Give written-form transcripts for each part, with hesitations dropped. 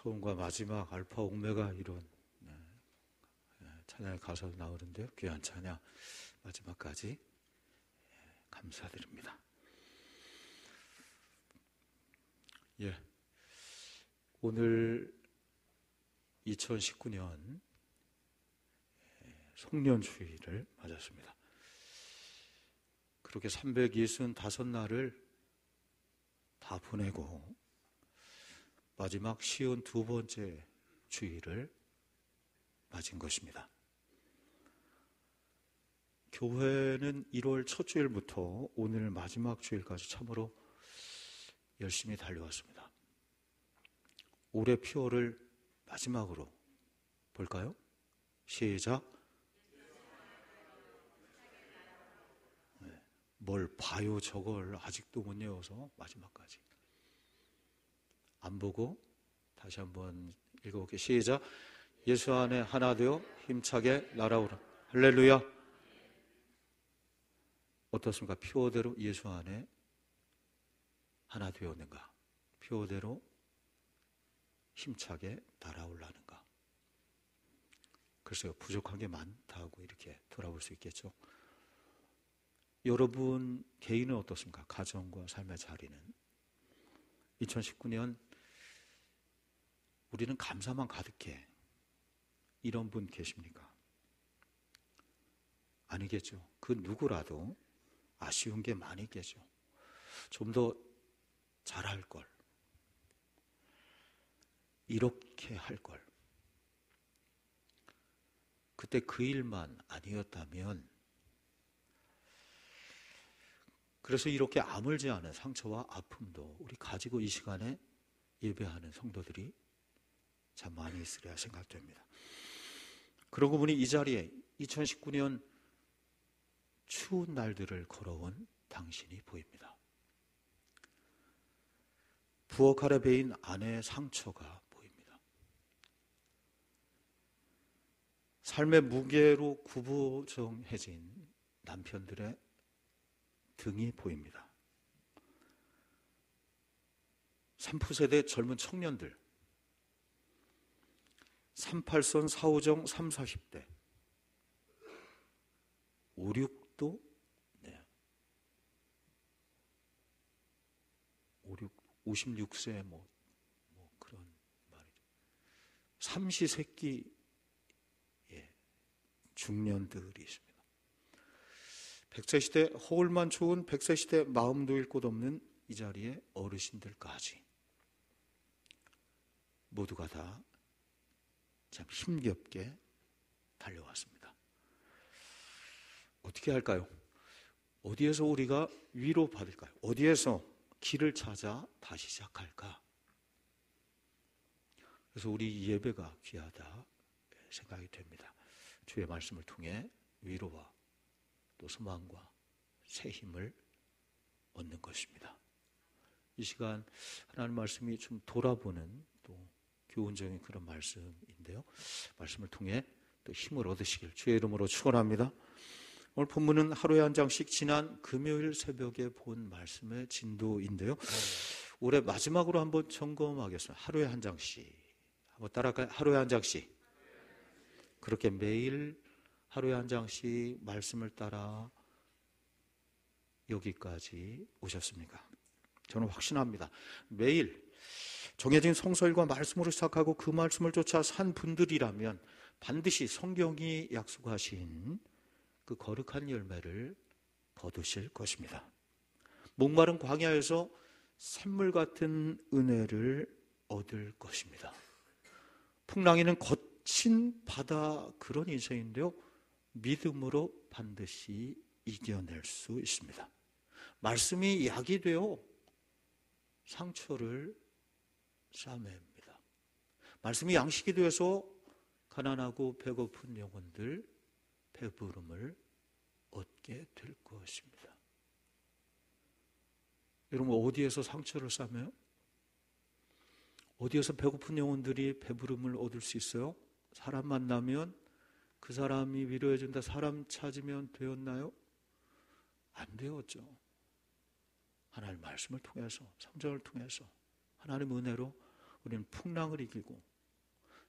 처음과 마지막 알파 오메가 이런 찬양의 가사도 나오는데요. 귀한 찬양 마지막까지 감사드립니다. 오늘 2019년 송년주일을 맞았습니다. 그렇게 365날을 다 보내고 마지막 쉬운 두 번째 주일을 맞은 것입니다. 교회는 1월 첫 주일부터 오늘 마지막 주일까지 참으로 열심히 달려왔습니다. 올해 표어를 마지막으로 볼까요? 시작. 뭘 봐요, 저걸 아직도 못 외워서 마지막까지 안 보고 다시 한번 읽어볼게요. 시작. 예수 안에 하나 되어 힘차게 날아오라. 할렐루야. 어떻습니까? 표어대로 예수 안에 하나 되었는가? 표어대로 힘차게 날아올라는가? 글쎄요, 부족한 게 많다고 이렇게 돌아볼 수 있겠죠. 여러분 개인은 어떻습니까? 가정과 삶의 자리는 2019년 우리는 감사만 가득해, 이런 분 계십니까? 아니겠죠. 그 누구라도 아쉬운 게 많이 있겠죠. 좀 더 잘할 걸, 이렇게 할 걸, 그때 그 일만 아니었다면, 그래서 이렇게 아물지 않은 상처와 아픔도 우리 가지고 이 시간에 예배하는 성도들이 참 많이 있으리라 생각됩니다. 그러고 보니 이 자리에 2019년 추운 날들을 걸어온 당신이 보입니다. 부엌 아래 베인 아내의 상처가 보입니다. 삶의 무게로 구부정해진 남편들의 등이 보입니다. 3포세대 젊은 청년들, 38선 4호정 3, 40대 5, 6도 56세 뭐 그런 말이죠. 삼시세끼 중년들이 있습니다. 100세 시대 허울만 좋은 100세 시대 마음도 잃 곳 없는 이 자리에 어르신들까지 모두가 다 참 힘겹게 달려왔습니다. 어떻게 할까요? 어디에서 우리가 위로받을까요? 어디에서 길을 찾아 다시 시작할까? 그래서 우리 예배가 귀하다 생각이 됩니다. 주의 말씀을 통해 위로와 또 소망과 새 힘을 얻는 것입니다. 이 시간 하나님 말씀이 좀 돌아보는 또 교훈적인 그런 말씀인데요. 말씀을 통해 또 힘을 얻으시길 주의 이름으로 축원합니다. 오늘 본문은 하루에 한 장씩 지난 금요일 새벽에 본 말씀의 진도인데요. 올해 마지막으로 한번 점검하겠습니다. 하루에 한 장씩 한번 따라갈까요? 하루에 한 장씩. 그렇게 매일 하루에 한 장씩 말씀을 따라 여기까지 오셨습니까? 저는 확신합니다. 매일 정해진 성서일과 말씀으로 시작하고 그 말씀을 쫓아 산 분들이라면 반드시 성경이 약속하신 그 거룩한 열매를 거두실 것입니다. 목마른 광야에서 샘물 같은 은혜를 얻을 것입니다. 풍랑에는 거친 바다, 그런 인생인데요, 믿음으로 반드시 이겨낼 수 있습니다. 말씀이 약이 되어 상처를 싸맵니다. 말씀이 양식이 되어서 가난하고 배고픈 영혼들 배부름을 얻게 될 것입니다. 여러분, 어디에서 상처를 싸매요? 어디에서 배고픈 영혼들이 배부름을 얻을 수 있어요? 사람 만나면 그 사람이 위로해준다, 사람 찾으면 되었나요? 안 되었죠. 하나님 말씀을 통해서, 성경을 통해서, 하나님 은혜로 우리는 풍랑을 이기고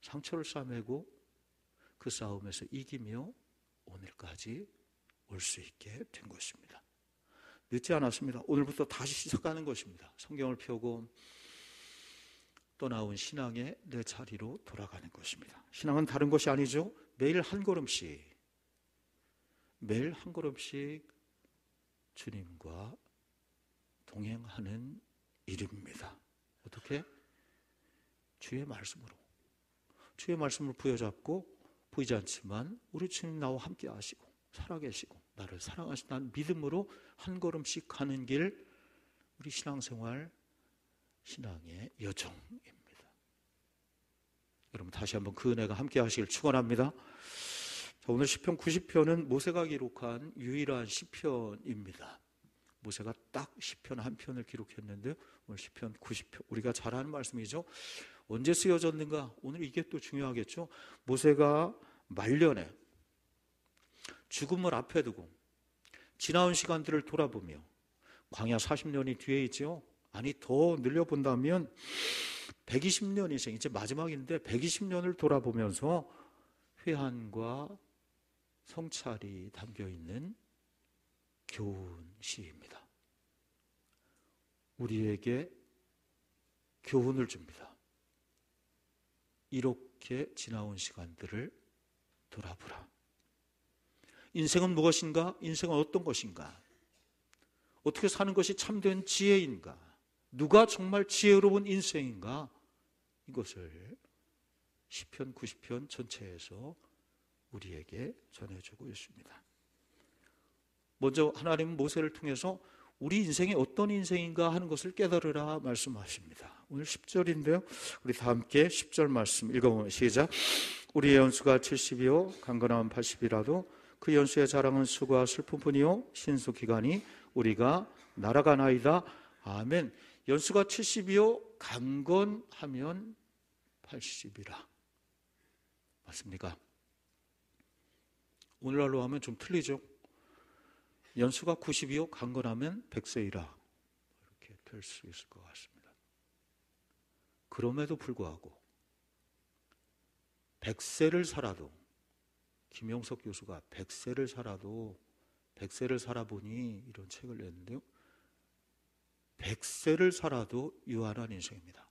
상처를 싸매고 그 싸움에서 이기며 오늘까지 올 수 있게 된 것입니다. 늦지 않았습니다. 오늘부터 다시 시작하는 것입니다. 성경을 펴고 떠나온 신앙의 내 자리로 돌아가는 것입니다. 신앙은 다른 것이 아니죠. 매일 한 걸음씩 주님과 동행하는 일입니다. 어떻게? 주의 말씀을 부여잡고 보이지 않지만 우리 주님 나와 함께 하시고 살아계시고 나를 사랑하신다는 믿음으로 한 걸음씩 가는 길, 우리 신앙생활, 신앙의 여정입니다. 여러분 다시 한번 그 은혜가 함께 하시길 축원합니다. 오늘 시편 90편은 모세가 기록한 유일한 시편입니다. 모세가 딱 시편 한 편을 기록했는데 오늘 시편 90편, 우리가 잘 아는 말씀이죠. 언제 쓰여졌는가? 오늘 이게 또 중요하겠죠. 모세가 말년에 죽음을 앞에 두고 지나온 시간들을 돌아보며, 광야 40년이 뒤에 있죠. 아니 더 늘려본다면 120년 인생, 이제 마지막인데 120년을 돌아보면서 회한과 성찰이 담겨있는 교훈 시입니다. 우리에게 교훈을 줍니다. 이렇게 지나온 시간들을 돌아보라. 인생은 무엇인가? 인생은 어떤 것인가? 어떻게 사는 것이 참된 지혜인가? 누가 정말 지혜로운 인생인가? 이것을 시편 90편 전체에서 우리에게 전해주고 있습니다. 먼저 하나님은 모세를 통해서 우리 인생이 어떤 인생인가 하는 것을 깨달으라 말씀하십니다. 오늘 10절인데요. 우리 다 함께 10절 말씀 읽어보면 시작. 우리의 연수가 70이요 강건함은 80이라도 그 연수의 자랑은 수고와 슬픔뿐이요 신수기간이 우리가 날아가나이다. 아멘. 연수가 70이요 강건하면 80이라. 맞습니까? 오늘날로 하면 좀 틀리죠. 연수가 90이요 강건하면 100세이라. 이렇게 될 수 있을 것 같습니다. 그럼에도 불구하고 100세를 살아도, 김영석 교수가 100세를 살아보니 이런 책을 냈는데요. 100세를 살아도 유한한 인생입니다.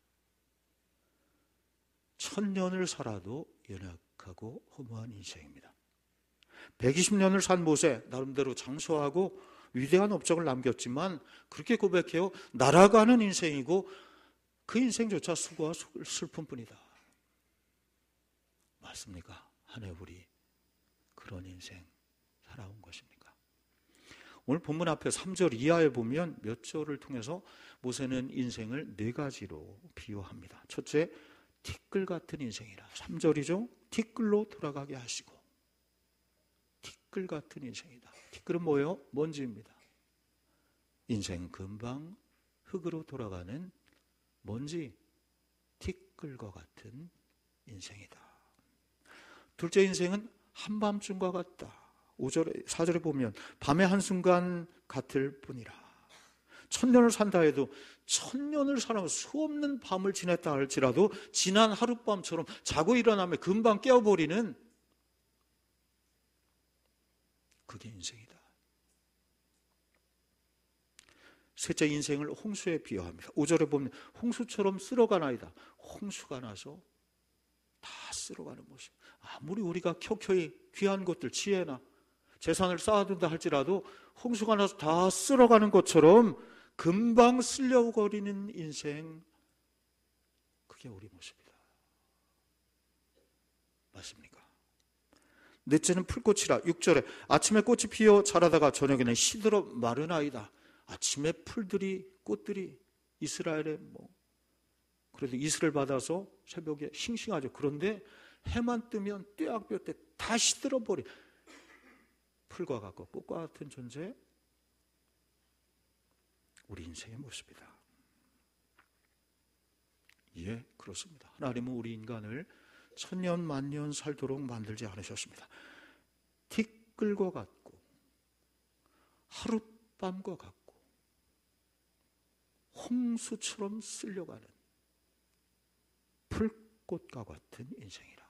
1000년을 살아도 연약하고 허무한 인생입니다. 120년을 산 모세, 나름대로 장수하고 위대한 업적을 남겼지만 그렇게 고백해요. 날아가는 인생이고 그 인생조차 수고와 슬픔뿐이다. 맞습니까? 한 해 우리 그런 인생 살아온 것입니까? 오늘 본문 앞에 3절 이하에 보면 몇 절을 통해서 모세는 인생을 4가지로 비유합니다. 첫째, 티끌 같은 인생이라. 3절이죠. 티끌로 돌아가게 하시고. 티끌 같은 인생이다. 티끌은 뭐예요? 먼지입니다. 인생 금방 흙으로 돌아가는 먼지, 티끌과 같은 인생이다. 둘째, 인생은 한밤중과 같다. 5절에, 4절에 보면 밤의 한순간 같을 뿐이라. 1000년을 산다 해도 1000년을 살아서 수없는 밤을 지냈다 할지라도 지난 하룻밤처럼 자고 일어나면 금방 깨어버리는, 그게 인생이다. 셋째, 인생을 홍수에 비유합니다. 5절에 보면 홍수처럼 쓸어가나이다. 홍수가 나서 다 쓸어가는 모습. 아무리 우리가 켜켜이 귀한 것들, 지혜나 재산을 쌓아둔다 할지라도 홍수가 나서 다 쓸어가는 것처럼 금방 쓸려버리는 인생, 그게 우리 모습이다. 맞습니까? 넷째는 풀꽃이라. 6절에 아침에 꽃이 피어 자라다가 저녁에는 시들어 마른 아이다. 아침에 풀들이, 꽃들이 이스라엘에 그래도 이슬을 받아서 새벽에 싱싱하죠. 그런데 해만 뜨면 떼약볕 때 다 시들어버린 풀과 같고 꽃과 같은 존재, 우리 인생의 모습이다. 예, 그렇습니다. 하나님은 우리 인간을 1000년 만년 살도록 만들지 않으셨습니다. 티끌과 같고 하룻밤과 같고 홍수처럼 쓸려가는 꽃과 같은 인생이라.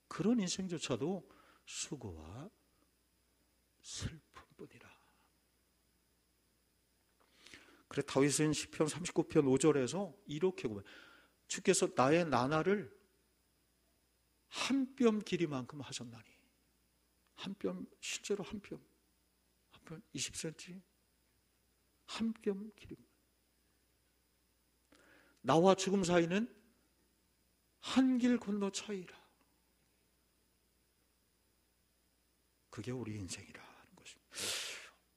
그런 인생조차도 수고와 슬픔뿐이라. 그래 다윗은 시편 39편 5절에서 이렇게 고백. 주께서 나의 나날을 한 뼘 길이만큼 하셨나니. 한 뼘, 실제로 한 뼘 20cm, 한 뼘 길이. 나와 죽음 사이는 한 길 건너 차이라. 그게 우리 인생이라는 것입니다.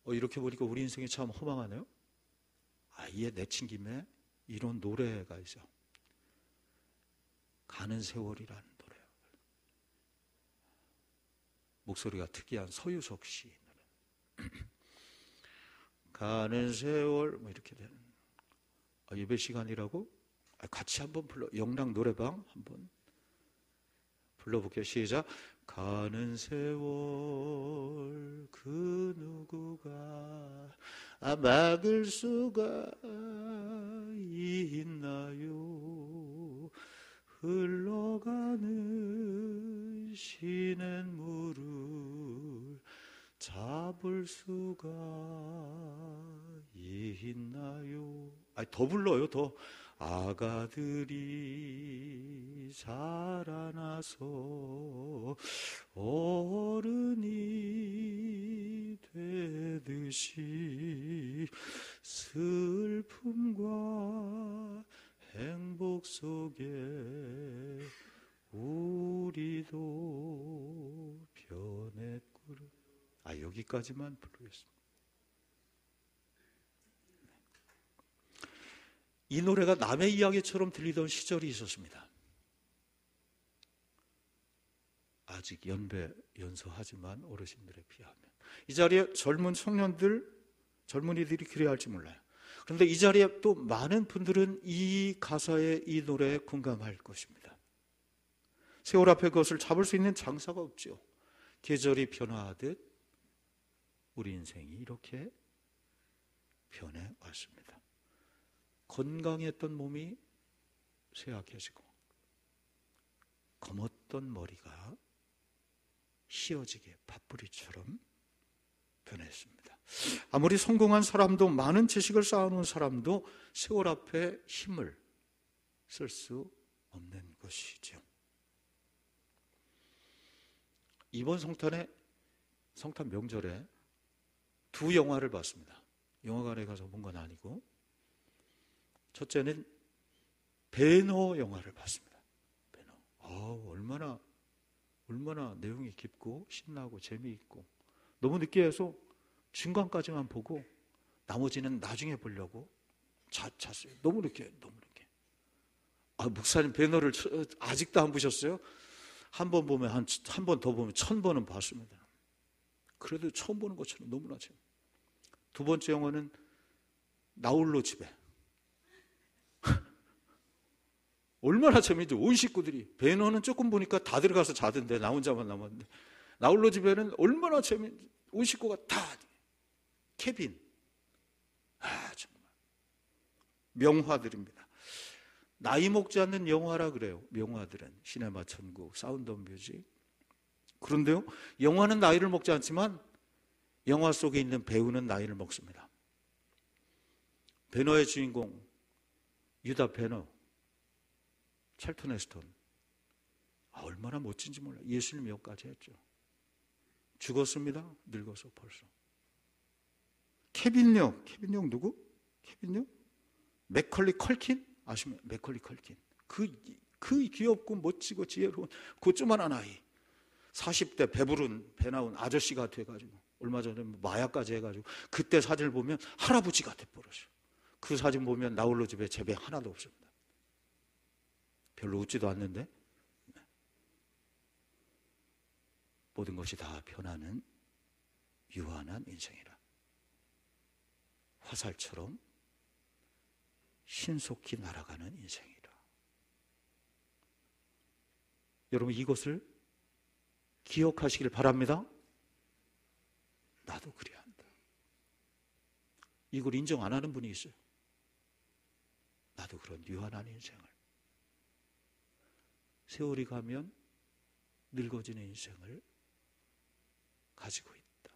이렇게 보니까 우리 인생이 참 허망하네요. 아예 내친 김에 이런 노래가 있어. 가는 세월이라는 노래. 목소리가 특이한 서유석 씨 노래. 가는 세월 뭐 이렇게 되는. 예배 시간이라고 같이 한번 불러. 영락 노래방 한번 불러볼게요. 시작. 가는 세월 그 누구가 막을 수가 있나요? 흘러가는 시냇물을 잡을 수가 있나요? 더 불러요. 더. 아가들이 자라나서 어른이 되듯이 슬픔과 행복 속에 우리도 변했구나. 여기까지만 부르겠습니다. 이 노래가 남의 이야기처럼 들리던 시절이 있었습니다. 아직 연소하지만 어르신들에 비하면. 이 자리에 젊은 청년들, 젊은이들이 그래야 할지 몰라요. 그런데 이 자리에 또 많은 분들은 이 가사에, 이 노래에 공감할 것입니다. 세월 앞에 그것을 잡을 수 있는 장사가 없죠. 계절이 변화하듯 우리 인생이 이렇게 변해왔습니다. 건강했던 몸이 쇠약해지고 검었던 머리가 휘어지게 팥뿌리처럼 변했습니다. 아무리 성공한 사람도, 많은 지식을 쌓아놓은 사람도 세월 앞에 힘을 쓸 수 없는 것이죠. 이번 성탄 명절에 두 영화를 봤습니다. 영화관에 가서 본 건 아니고, 첫째는 배너 영화를 봤습니다. 배너. 얼마나 내용이 깊고 신나고 재미있고, 너무 늦게 해서 중간까지만 보고 나머지는 나중에 보려고 잤어요. 너무 늦게. 목사님 배너를 아직도 안 보셨어요? 한 번 보면 한 번 더 보면 1000번은 봤습니다. 그래도 처음 보는 것처럼 너무나 재밌어요. 두 번째 영화는 나홀로 집에. 얼마나 재미있죠. 온 식구들이. 배너는 조금 보니까 다 들어가서 자던데 나 혼자만 남았는데, 나홀로 집에는 얼마나 온 식구가 다. 케빈. 정말 명화들입니다. 나이 먹지 않는 영화라 그래요. 명화들은 시네마 천국, 사운드 오브 뮤직. 그런데요, 영화는 나이를 먹지 않지만 영화 속에 있는 배우는 나이를 먹습니다. 배너의 주인공 유다 배너, 찰턴 헤스턴. 얼마나 멋진지 몰라요. 예수님 역까지 했죠. 죽었습니다. 늙어서 벌써. 케빈 역 누구? 케빈 역? 맥컬리 컬킨? 아시면 맥컬리 컬킨. 그 귀엽고 멋지고 지혜로운 그 조만한 아이. 40대 배부른 배 나온 아저씨가 돼가지고, 얼마 전에 마약까지 해가지고, 그때 사진을 보면 할아버지가 돼버렸어요. 그 사진 보면 나홀로 집에 제배 하나도 없습니다. 별로 웃지도 않는데, 모든 것이 다 변하는 유한한 인생이라. 화살처럼 신속히 날아가는 인생이라. 여러분, 이것을 기억하시길 바랍니다. 나도 그래야 한다. 이걸 인정 안 하는 분이 있어요. 나도 그런 유한한 인생을. 세월이 가면 늙어지는 인생을 가지고 있다.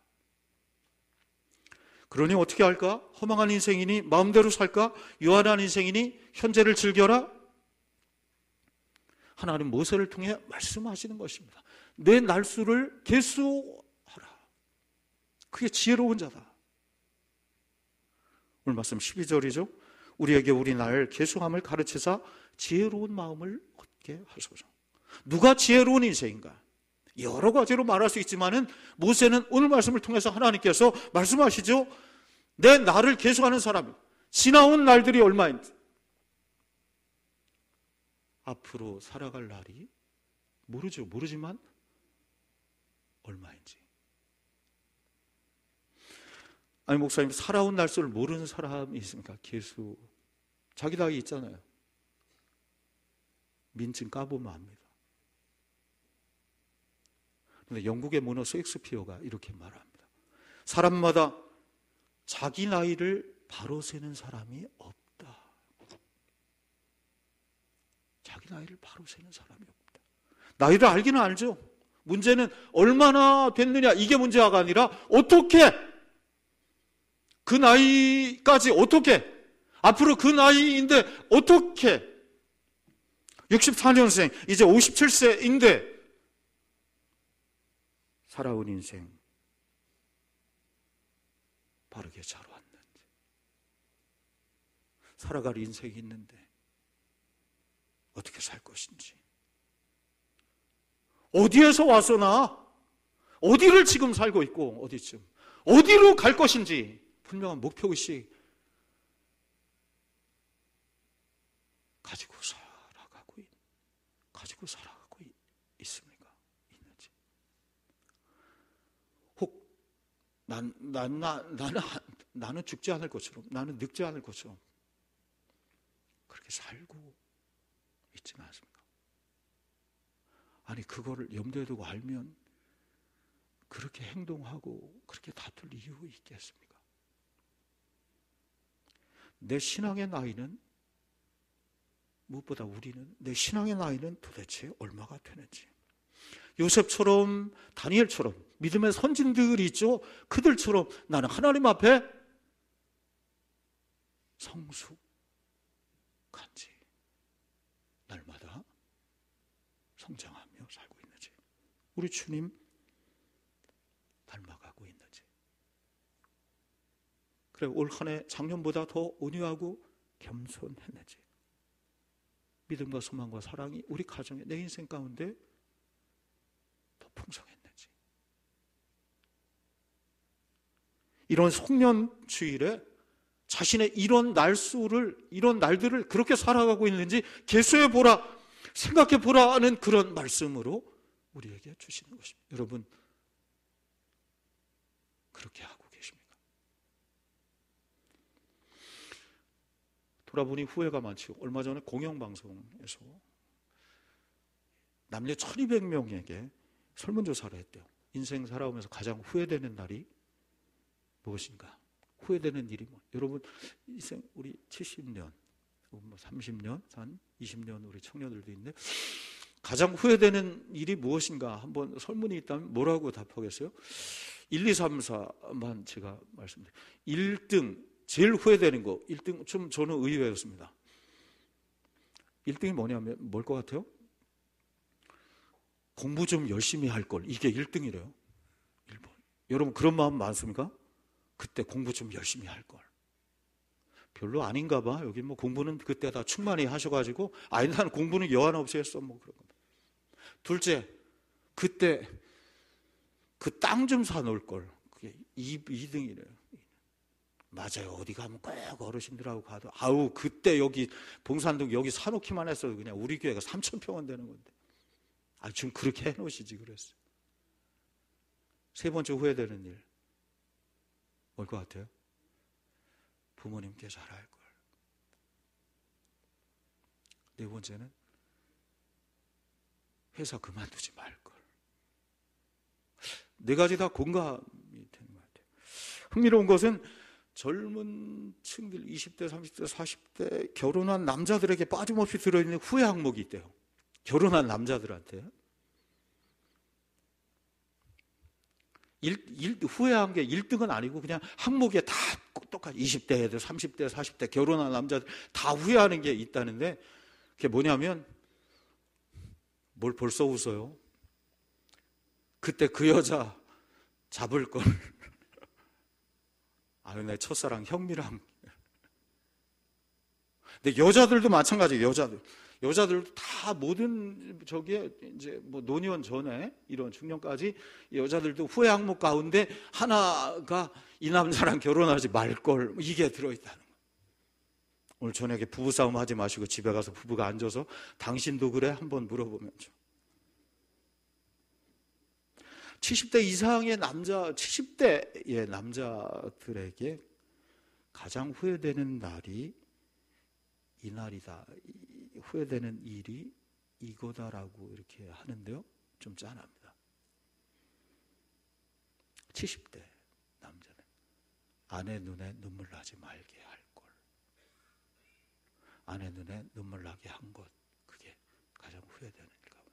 그러니 어떻게 할까? 허망한 인생이니 마음대로 살까? 유한한 인생이니 현재를 즐겨라? 하나님 모세를 통해 말씀하시는 것입니다. 내 날수를 계수하라. 그게 지혜로운 자다. 오늘 말씀 12절이죠. 우리에게 우리 날 계수함을 가르치사 지혜로운 마음을 얻게 하소서. 누가 지혜로운 인생인가? 여러 가지로 말할 수 있지만은 모세는 오늘 말씀을 통해서 하나님께서 말씀하시죠. 내 날을 계수하는 사람이 지나온 날들이 얼마인지, 앞으로 살아갈 날이 모르지만 얼마인지. 아니 목사님, 살아온 날수를 모르는 사람이 있습니까? 계수. 자기 나이 있잖아요. 민증 까보면 압니다. 그런데 영국의 문어 셰익스피어가 이렇게 말합니다. 사람마다 자기 나이를 바로 세는 사람이 없다. 자기 나이를 바로 세는 사람이 없다. 나이를 알기는 알죠. 문제는 얼마나 됐느냐, 이게 문제가 아니라 어떻게, 그 나이까지 어떻게, 앞으로 그 나이인데 어떻게, 64년생 이제 57세인데 살아온 인생 바르게 잘 왔는지, 살아갈 인생이 있는데 어떻게 살 것인지, 어디에서 와서나 어디를 지금 살고 있고 어디쯤 어디로 갈 것인지 분명한 목표의식 가지고 살아가고 있습니까? 있는지. 혹 나는 죽지 않을 것처럼, 나는 늙지 않을 것처럼 그렇게 살고 있지는 않습니까? 아니 그거를 염두에 두고 알면 그렇게 행동하고 그렇게 다툴 이유 있겠습니까? 내 신앙의 나이는, 무엇보다 우리는 내 신앙의 나이는 도대체 얼마가 되는지, 요셉처럼 다니엘처럼 믿음의 선진들이 있죠. 그들처럼 나는 하나님 앞에 성숙한지, 날마다 성장하며 살고 있는지, 우리 주님 닮아가고 있는지, 그래 올 한 해 작년보다 더 온유하고 겸손했는지, 믿음과 소망과 사랑이 우리 가정에, 내 인생 가운데 더 풍성했는지. 이런 송년주일에 자신의 이런 날수를, 이런 날들을 그렇게 살아가고 있는지 계수해 보라, 생각해 보라 하는 그런 말씀으로 우리에게 주시는 것입니다. 여러분 그렇게 하고 계십니까? 돌아보니 후회가 많죠. 얼마 전에 공영방송에서 남녀 1200명에게 설문조사를 했대요. 인생 살아오면서 가장 후회되는 날이 무엇인가? 후회되는 일이 뭐? 여러분 인생 우리 70년, 뭐 30년, 한 20년 우리 청년들도 있는데 가장 후회되는 일이 무엇인가? 한번 설문이 있다면 뭐라고 답하겠어요? 1, 2, 3, 4만 제가 말씀드릴게요. 1등 제일 후회되는 거, 1등 좀 저는 의외였습니다. 1등이 뭐냐면 뭘 것 같아요? 공부 좀 열심히 할 걸. 이게 1등이래요. 1번. 여러분 그런 마음 많습니까? 그때 공부 좀 열심히 할 걸. 별로 아닌가 봐. 여기 뭐 공부는 그때 다 충만히 하셔가지고, 아니 나는 공부는 여한 없이 했어, 뭐 그런 겁니다. 둘째, 그때 그 땅 좀 사놓을 걸. 그게 2등이래요. 맞아요. 어디 가면 꼭 어르신들하고 가도, 아우 그때 여기 봉산동 여기 사놓기만 했어도 그냥 우리 교회가 3,000평은 되는 건데, 아 좀 그렇게 해놓으시지 그랬어요. 세 번째 후회되는 일 뭘 것 같아요? 부모님께 잘할 걸. 네 번째는 회사 그만두지 말 걸. 네 가지 다 공감이 되는 것 같아요. 흥미로운 것은 젊은 층들 20대, 30대, 40대 결혼한 남자들에게 빠짐없이 들어있는 후회 항목이 있대요. 결혼한 남자들한테 후회한 게 1등은 아니고 그냥 항목에 다 똑같이 20대에도 30대, 40대 결혼한 남자들 다 후회하는 게 있다는데 그게 뭐냐면 뭘 벌써 웃어요? 그때 그 여자 잡을 걸. 아유, 내 첫사랑 형미랑. 근데 여자들도 마찬가지예요. 여자들도 다 모든 저기에 이제 뭐 노년 전에 이런 중년까지 여자들도 후회 항목 가운데 하나가 이 남자랑 결혼하지 말 걸, 이게 들어있다는 거예요. 오늘 저녁에 부부싸움 하지 마시고 집에 가서 부부가 앉아서 당신도 그래? 한번 물어보면 좀. 70대 이상의 70대의 남자들에게 가장 후회되는 날이 이 날이다. 후회되는 일이 이거다라고 이렇게 하는데요. 좀 짠합니다. 70대 남자는 아내 눈에 눈물 나지 말게 할 걸. 아내 눈에 눈물 나게 한 것, 그게 가장 후회되는 일 가운데.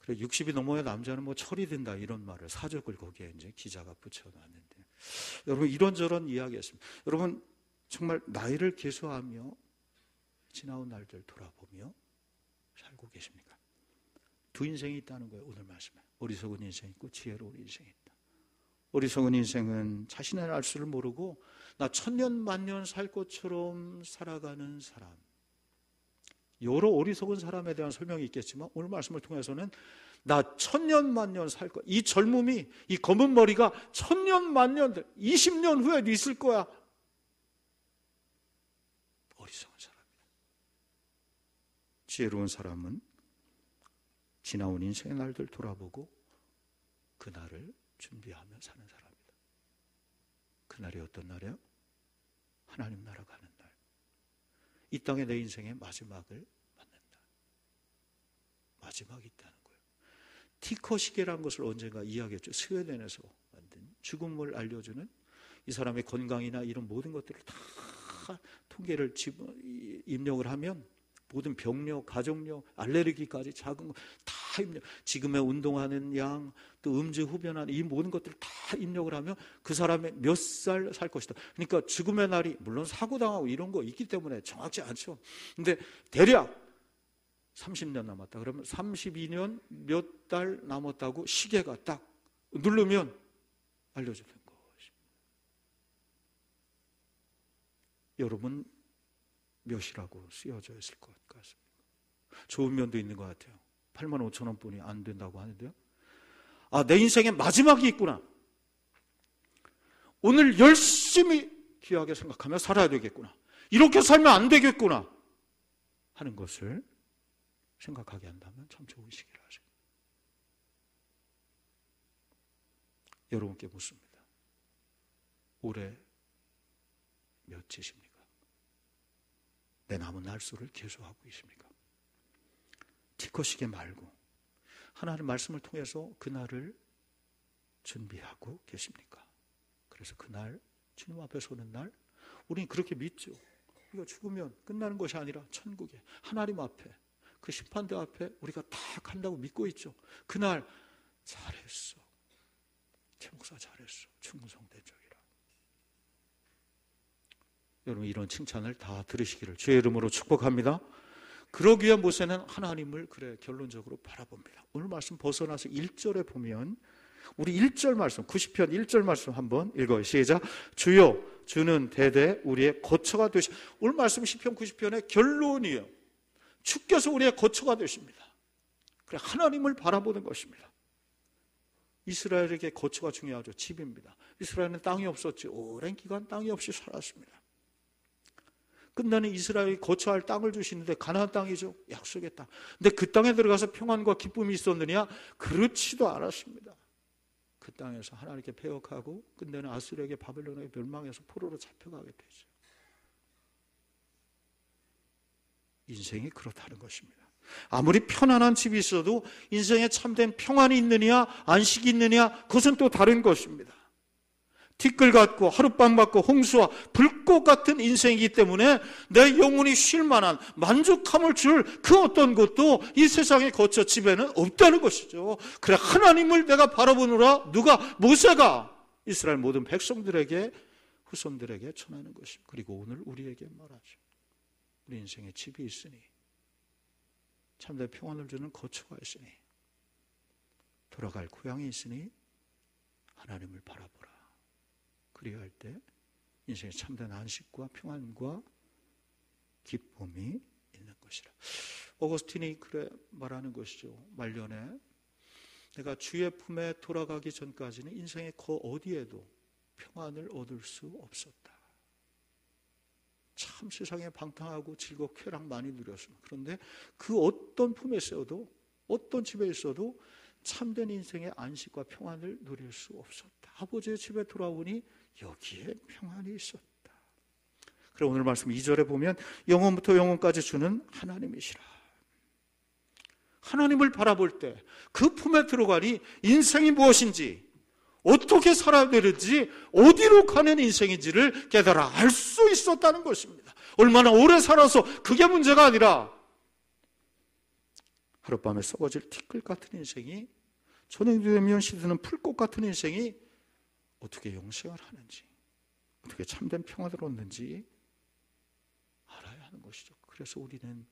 그래 60이 넘어야 남자는 뭐 철이 든다 이런 말을 사적을 거기에 이제 기자가 붙여놨는데, 여러분 이런저런 이야기했습니다. 여러분 정말 나이를 계수하며 지나온 날들 돌아보며 살고 계십니까? 두 인생이 있다는 거예요. 오늘 말씀에 어리석은 인생이 있고 지혜로운 인생이 있다. 어리석은 인생은 자신의 날수를 모르고 나 천년 만년 살 것처럼 살아가는 사람. 여러 어리석은 사람에 대한 설명이 있겠지만 오늘 말씀을 통해서는 나 천년 만년 살 거야. 이 젊음이, 이 검은 머리가 천년 만년 20년 후에도 있을 거야. 어리석은 사람. 지혜로운 사람은 지나온 인생의 날들 돌아보고 그날을 준비하며 사는 사람이다. 그날이 어떤 날이에요? 하나님 나라 가는 날. 이 땅에 내 인생의 마지막을 맞는 날. 마지막이 있다는 거예요. 티커시계라는 것을 언젠가 이야기했죠. 스웨덴에서 만든 죽음을 알려주는, 이 사람의 건강이나 이런 모든 것들을 다 통계를 입력을 하면 모든 병력, 가족력, 알레르기까지 작은 거 다 입력, 지금의 운동하는 양, 또 음주 흡연하는 이 모든 것들을 다 입력을 하면 그 사람의 몇 살 살 것이다. 그러니까 죽음의 날이 물론 사고당하고 이런 거 있기 때문에 정확치 않죠. 근데 대략 30년 남았다. 그러면 32년 몇 달 남았다고 시계가 딱 누르면 알려주는 것입니다. 여러분 몇이라고 쓰여져 있을 것 같습니다. 좋은 면도 있는 것 같아요. 85,000원뿐이 안 된다고 하는데요. 아, 내 인생의 마지막이 있구나. 오늘 열심히 귀하게 생각하며 살아야 되겠구나. 이렇게 살면 안 되겠구나 하는 것을 생각하게 한다면 참 좋은 시기를 하세요. 여러분께 묻습니다. 올해 몇이십니까? 내 남은 날수를 계수하고 있습니까? 티커시계 말고 하나님의 말씀을 통해서 그날을 준비하고 계십니까? 그래서 그날 주님 앞에 서는 날 우리는 그렇게 믿죠. 우리가 죽으면 끝나는 것이 아니라 천국에 하나님 앞에 그 심판대 앞에 우리가 다 간다고 믿고 있죠. 그날 잘했어. 최 목사 잘했어. 충성된 적이라. 여러분 이런 칭찬을 다 들으시기를 주의 이름으로 축복합니다. 그러기 위한 모세는 하나님을 그래 결론적으로 바라봅니다. 오늘 말씀 벗어나서 1절에 보면 우리 1절 말씀 90편 1절 말씀 한번 읽어요. 시작. 주여 주는 대대 우리의 거처가 되시. 오늘 말씀 시편 90편의 결론이에요. 주께서 우리의 거처가 되십니다. 그래 하나님을 바라보는 것입니다. 이스라엘에게 거처가 중요하죠. 집입니다. 이스라엘은 땅이 없었지. 오랜 기간 땅이 없이 살았습니다. 끝나는 이스라엘이 거처할 땅을 주시는데 가나안 땅이죠. 약속의 땅. 근데 그 땅에 들어가서 평안과 기쁨이 있었느냐? 그렇지도 않았습니다. 그 땅에서 하나님께 배역하고 끝내는 아수르에게 바벨론에게 멸망해서 포로로 잡혀가게 되죠. 인생이 그렇다는 것입니다. 아무리 편안한 집이 있어도 인생에 참된 평안이 있느냐 안식이 있느냐 그것은 또 다른 것입니다. 티끌 같고 하룻밤 같고 홍수와 불꽃 같은 인생이기 때문에 내 영혼이 쉴 만한 만족함을 줄 그 어떤 것도 이 세상에 거쳐 집에는 없다는 것이죠. 그래, 하나님을 내가 바라보느라 누가, 모세가 이스라엘 모든 백성들에게, 후손들에게 전하는 것입니다. 그리고 오늘 우리에게 말하죠. 우리 인생에 집이 있으니, 참된 평안을 주는 거처가 있으니, 돌아갈 고향이 있으니 하나님을 바라보라. 그리할 때 인생에 참된 안식과 평안과 기쁨이 있는 것이라. 어거스틴이 그래 말하는 것이죠. 말년에 내가 주의 품에 돌아가기 전까지는 인생의 그 어디에도 평안을 얻을 수 없었다. 참 세상에 방탕하고 즐겁고 쾌락 많이 누렸습니다. 그런데 그 어떤 품에 있어도, 어떤 집에 있어도 참된 인생의 안식과 평안을 누릴 수 없었다. 아버지의 집에 돌아오니 여기에 평안이 있었다. 그래, 오늘 말씀 2절에 보면 영혼부터 영혼까지 주는 하나님이시라. 하나님을 바라볼 때 그 품에 들어가니 인생이 무엇인지, 어떻게 살아야 되는지, 어디로 가는 인생인지를 깨달아 알 수 있었다는 것입니다. 얼마나 오래 살아서 그게 문제가 아니라 하룻밤에 썩어질 티끌 같은 인생이, 저녁이 되면 시드는 풀꽃 같은 인생이 어떻게 영생을 하는지, 어떻게 참된 평안을 얻는지 알아야 하는 것이죠. 그래서 우리는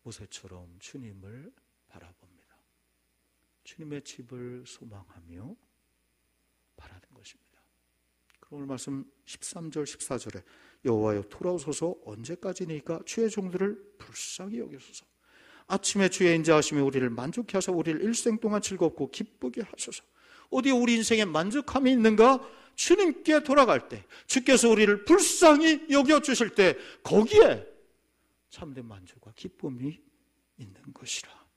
모세처럼 주님을 바라봅니다. 주님의 집을 소망하며 바라는 것입니다. 그럼 오늘 말씀 13절 14절에 여호와여 돌아오소서, 언제까지니까 주의 종들을 불쌍히 여기소서. 아침에 주의 인자하심이 우리를 만족케 하사 우리를 일생 동안 즐겁고 기쁘게 하소서. 어디에 우리 인생에 만족함이 있는가? 주님께 돌아갈 때, 주께서 우리를 불쌍히 여겨주실 때, 거기에 참된 만족과 기쁨이 있는 것이라.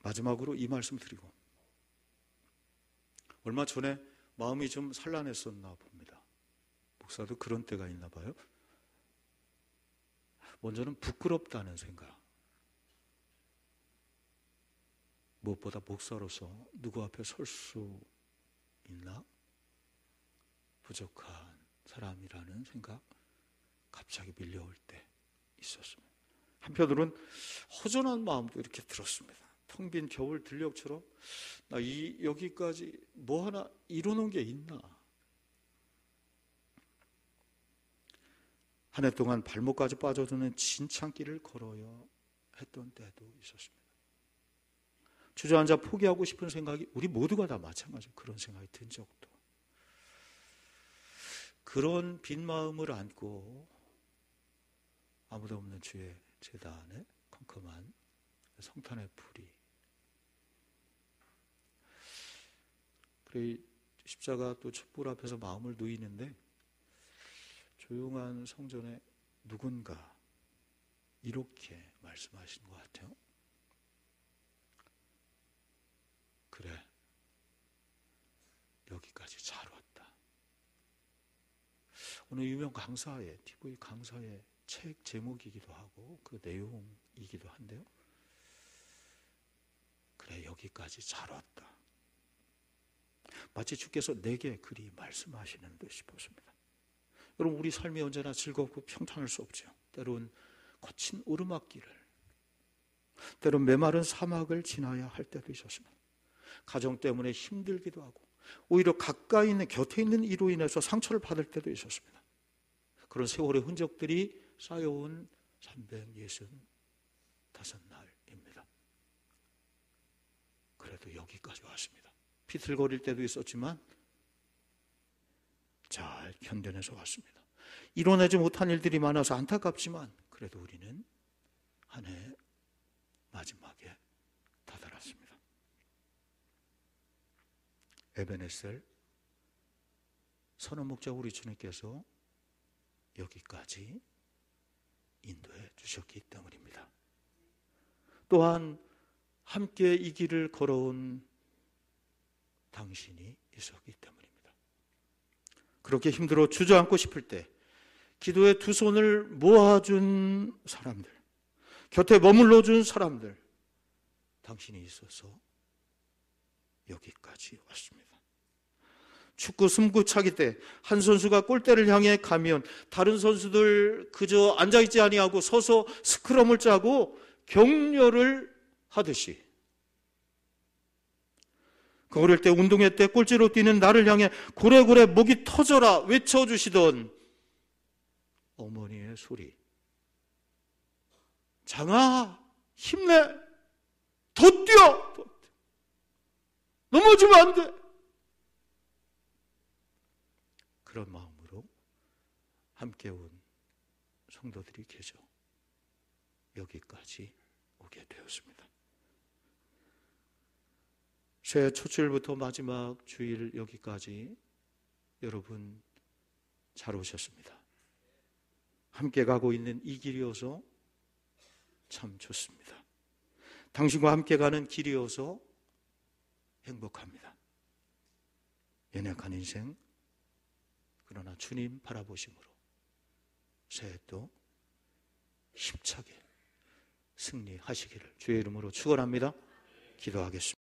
마지막으로 이 말씀 드리고, 얼마 전에 마음이 좀 산란했었나 봅니다. 목사도 그런 때가 있나 봐요. 먼저는 부끄럽다는 생각. 무엇보다 목사로서 누구 앞에 설 수 있나? 부족한 사람이라는 생각, 갑자기 밀려올 때 있었습니다. 한편으로는 허전한 마음도 이렇게 들었습니다. 텅 빈 겨울 들녘처럼 나 여기까지 뭐 하나 이뤄놓은 게 있나? 한 해 동안 발목까지 빠져드는 진창길을 걸어야 했던 때도 있었습니다. 주저앉아 포기하고 싶은 생각이, 우리 모두가 다 마찬가지로 그런 생각이 든 적도. 그런 빈 마음을 안고 아무도 없는 주의 제단에 컴컴한 성탄의 불이, 그래 십자가 또 촛불 앞에서 마음을 누이는데 조용한 성전에 누군가 이렇게 말씀하시는 것 같아요. 그래, 여기까지 잘 왔다. 오늘 유명 강사의, TV 강사의 책 제목이기도 하고 그 내용이기도 한데요. 그래, 여기까지 잘 왔다. 마치 주께서 내게 그리 말씀하시는 듯 싶었습니다. 여러분, 우리 삶이 언제나 즐겁고 평탄할 수 없죠. 때론 거친 오르막길을, 때론 메마른 사막을 지나야 할 때도 있었습니다. 가정 때문에 힘들기도 하고, 오히려 가까이 있는, 곁에 있는 이로 인해서 상처를 받을 때도 있었습니다. 그런 세월의 흔적들이 쌓여온 365날입니다. 그래도 여기까지 왔습니다. 비틀거릴 때도 있었지만 잘 견뎌내서 왔습니다. 이뤄내지 못한 일들이 많아서 안타깝지만 그래도 우리는 한 해 마지막에 다다랐습니다. 에베네셀 선언 목자 우리 주님께서 여기까지 인도해 주셨기 때문입니다. 또한 함께 이 길을 걸어온 당신이 있었기 때문입니다. 그렇게 힘들어 주저앉고 싶을 때 기도에 두 손을 모아준 사람들, 곁에 머물러준 사람들, 당신이 있어서 여기까지 왔습니다. 축구 승부차기 때 한 선수가 골대를 향해 가면 다른 선수들 그저 앉아있지 아니하고 서서 스크럼을 짜고 격려를 하듯이, 어릴 때 운동회 때 꼴찌로 뛰는 나를 향해 고래고래 목이 터져라 외쳐주시던 어머니의 소리, 장아 힘내, 더 뛰어, 넘어지면 안 돼, 그런 마음으로 함께 온 성도들이 계셔 여기까지 오게 되었습니다. 새해 첫 주일부터 마지막 주일 여기까지 여러분 잘 오셨습니다. 함께 가고 있는 이 길이어서 참 좋습니다. 당신과 함께 가는 길이어서 행복합니다. 연약한 인생, 그러나 주님 바라보심으로 새해 또 힘차게 승리하시기를 주의 이름으로 축원합니다. 기도하겠습니다.